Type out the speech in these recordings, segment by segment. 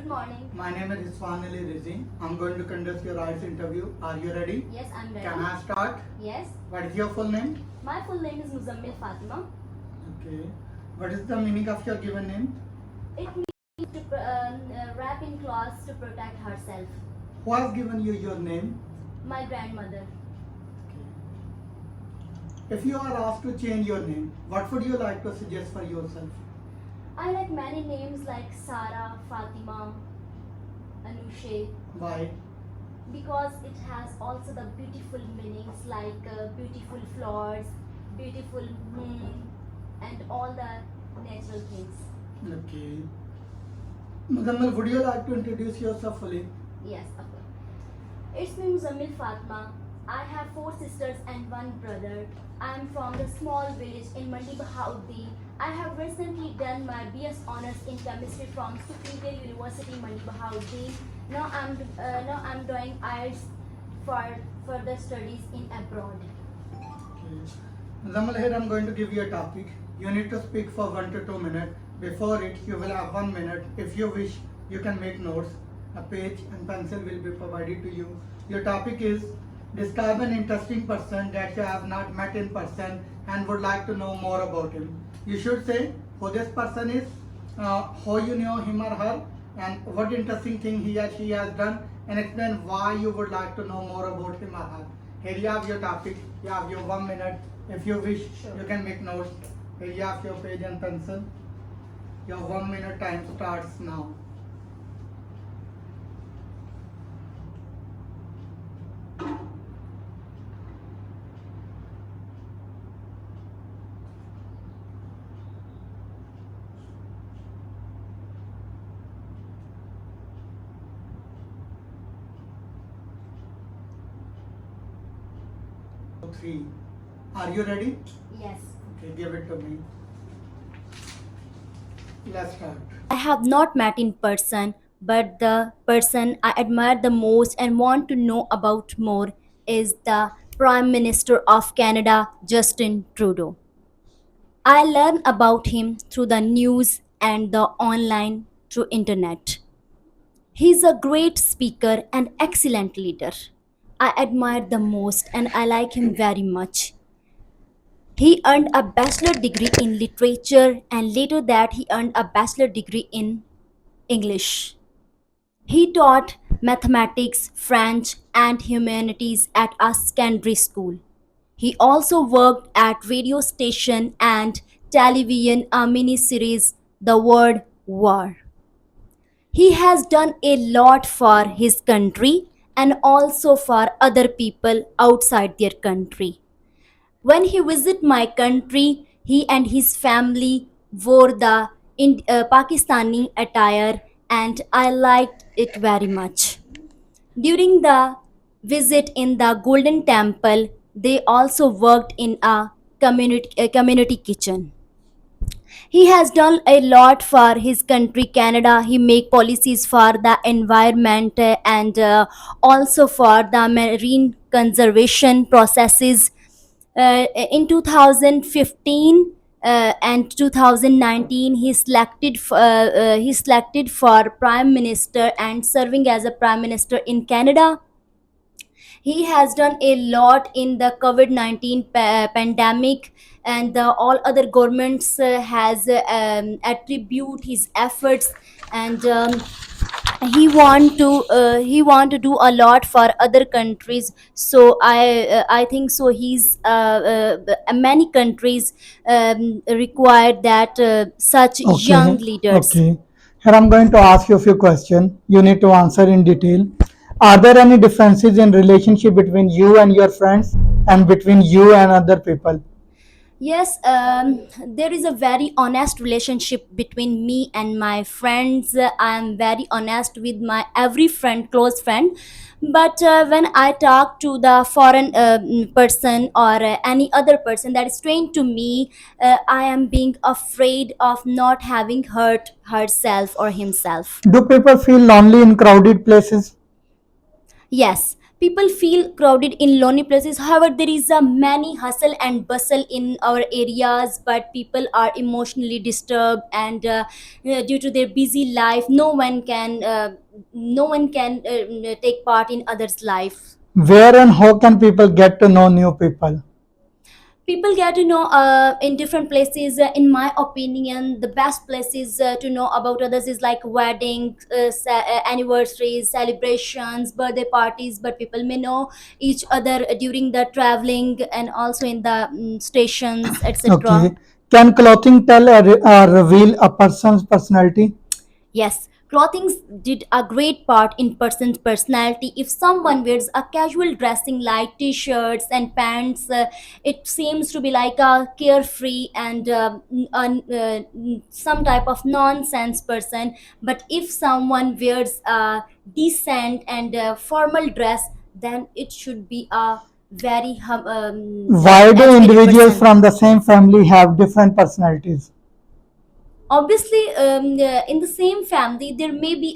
morning. My name is Iswan Ali Rizi. I'm going to conduct your IELTS interview. Are you ready? Yes, I'm ready. Can I start? Yes. What is your full name? My full name is Muzammil Fatima. Okay. What is the meaning of your given name? It means to wrap in cloths to protect herself. Who has given you your name? My grandmother. If you are asked to change your name, what would you like to suggest for yourself? I like many names like Sarah, Fatima, Anushe, Why? because it has also the beautiful meanings like beautiful flowers, beautiful moon, and all the natural things. Okay. Muzammil, would you like to introduce yourself fully? Yes, of course. It's me, Muzammil Fatma. I have 4 sisters and 1 brother. I am from the small village in Mandi Bahauddin. I have recently done my BS honors in chemistry from Superior University, Mandi Bahauddin. Now I'm doing IELTS for further studies in abroad. Okay. Muzammil, here I'm going to give you a topic. You need to speak for 1 to 2 minutes. Before it, you will have 1 minute. If you wish, you can make notes. A page and pencil will be provided to you. Your topic is describe an interesting person that you have not met in person and would like to know more about him. You should say who this person is, how you know him or her, and what interesting thing he or she has done, and explain why you would like to know more about him or her. Here you have your topic. You have your 1 minute. If you wish, Sure. you can make notes. Here you have your page and pencil. Your 1 minute time starts now. Three. Are you ready? Yes. Okay, give it to me. Let's start. I have not met in person, but the person I admire the most and want to know about more is the Prime Minister of Canada, Justin Trudeau. I learn about him through the news and the online through internet. He's a great speaker and excellent leader. I admire the most and I like him very much. He earned a bachelor degree in literature and later that he earned a bachelor degree in English. He taught mathematics, French, and humanities at a secondary school. He also worked at radio station and television a mini-series The World War. He has done a lot for his country and also for other people outside their country. When he visited my country, he and his family wore the Pakistani attire and I liked it very much. During the visit in the Golden Temple, they also worked in a community kitchen. He has done a lot for his country Canada. He make policies for the environment and also for the marine conservation processes. In 2015 and 2019 he selected for prime minister and serving as a prime minister in Canada. He has done a lot in the COVID-19 pandemic and all other governments has attribute his efforts and he want to do a lot for other countries. So I think so he's many countries require that such young leaders. Okay. Here I'm going to ask you a few questions. You need to answer in detail. Are there any differences in relationship between you and your friends and between you and other people? Yes, there is a very honest relationship between me and my friends. I am very honest with my every friend, close friend. But when I talk to the foreign person or any other person that is strange to me, I am being afraid of not having hurt herself or himself. Do people feel lonely in crowded places? Yes, People feel crowded in lonely places. However, there is a many hustle and bustle in our areas, but people are emotionally disturbed, and due to their busy life, no one can take part in others life. Where and how can people get to know new people? People get to know in different places. In my opinion, the best places to know about others is like weddings, anniversaries, celebrations, birthday parties. But people may know each other during the traveling and also in the stations, etc. Okay. Can clothing tell or reveal a person's personality? Yes, clothing did a great part in person's personality. If someone wears a casual dressing like t-shirts and pants, it seems to be like a carefree and some type of nonsense person. But if someone wears a decent and formal dress, then it should be a very Why do educated individuals person. from the same family have different personalities? Obviously, in the same family there may be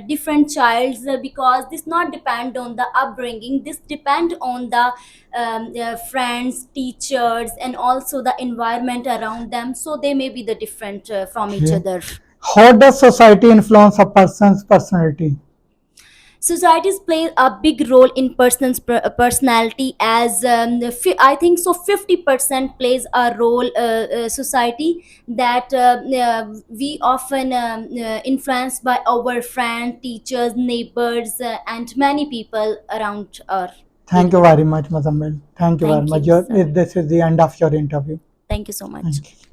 different childs, because this not depend on the upbringing, this depend on the friends, teachers, and also the environment around them, so they may be the different from each Okay. other. How does society influence a person's personality? Societies play a big role in person's personality, as I think so 50% plays a role. Society that we often influenced by our friends, teachers, neighbors, and many people around our Thank you area. very much, Muzammil. Thank you very Thank much. you, sir. This is the end of your interview. Thank you so much. Thank you.